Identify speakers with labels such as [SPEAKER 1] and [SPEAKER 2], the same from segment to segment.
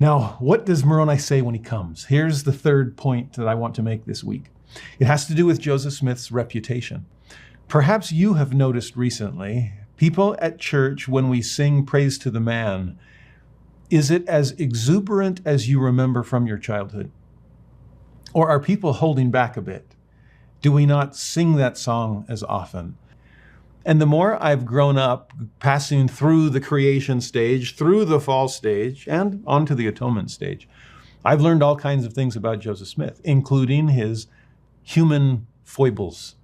[SPEAKER 1] Now, what does Moroni say when he comes? Here's the third point that I want to make this week. It has to do with Joseph Smith's reputation. Perhaps you have noticed recently, people at church, when we sing praise to the man, is it as exuberant as you remember from your childhood? Or are people holding back a bit? Do we not sing that song as often? And the more I've grown up, passing through the creation stage, through the fall stage, and onto the atonement stage, I've learned all kinds of things about Joseph Smith, including his human foibles,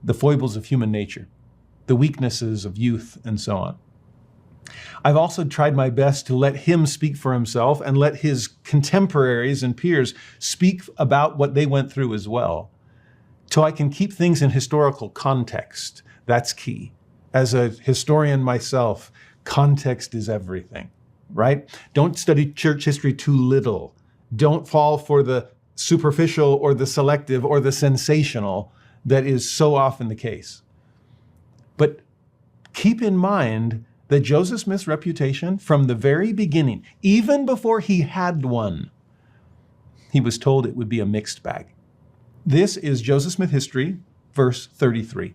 [SPEAKER 1] the foibles of human nature, the weaknesses of youth, and so on. I've also tried my best to let him speak for himself and let his contemporaries and peers speak about what they went through as well, so I can keep things in historical context. That's key. As a historian myself, context is everything, right? Don't study church history too little. Don't fall for the superficial or the selective or the sensational that is so often the case. But keep in mind that Joseph Smith's reputation from the very beginning, even before he had one, he was told it would be a mixed bag. This is Joseph Smith history, verse 33.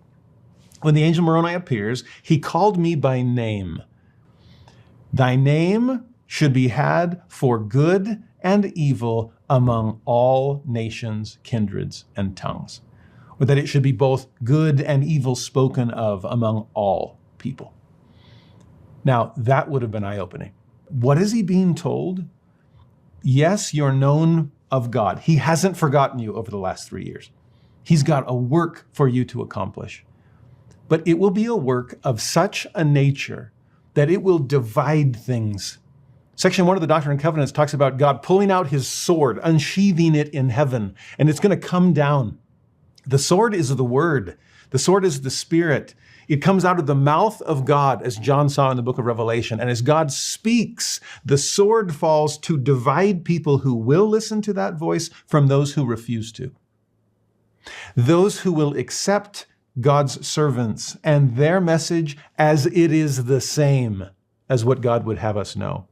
[SPEAKER 1] When the angel Moroni appears, he called me by name. Thy name should be had for good and evil among all nations, kindreds, and tongues. Or that it should be both good and evil spoken of among all people. Now, that would have been eye-opening. What is he being told? Yes, you're known of God. He hasn't forgotten you over the last 3 years. He's got a work for you to accomplish. But it will be a work of such a nature that it will divide things. Section 1 of the Doctrine and Covenants talks about God pulling out his sword, unsheathing it in heaven, and it's going to come down. The sword is the word. The sword is the Spirit. It comes out of the mouth of God, as John saw in the book of Revelation. And as God speaks, the sword falls to divide people who will listen to that voice from those who refuse to. Those who will accept God's servants and their message as it is the same as what God would have us know.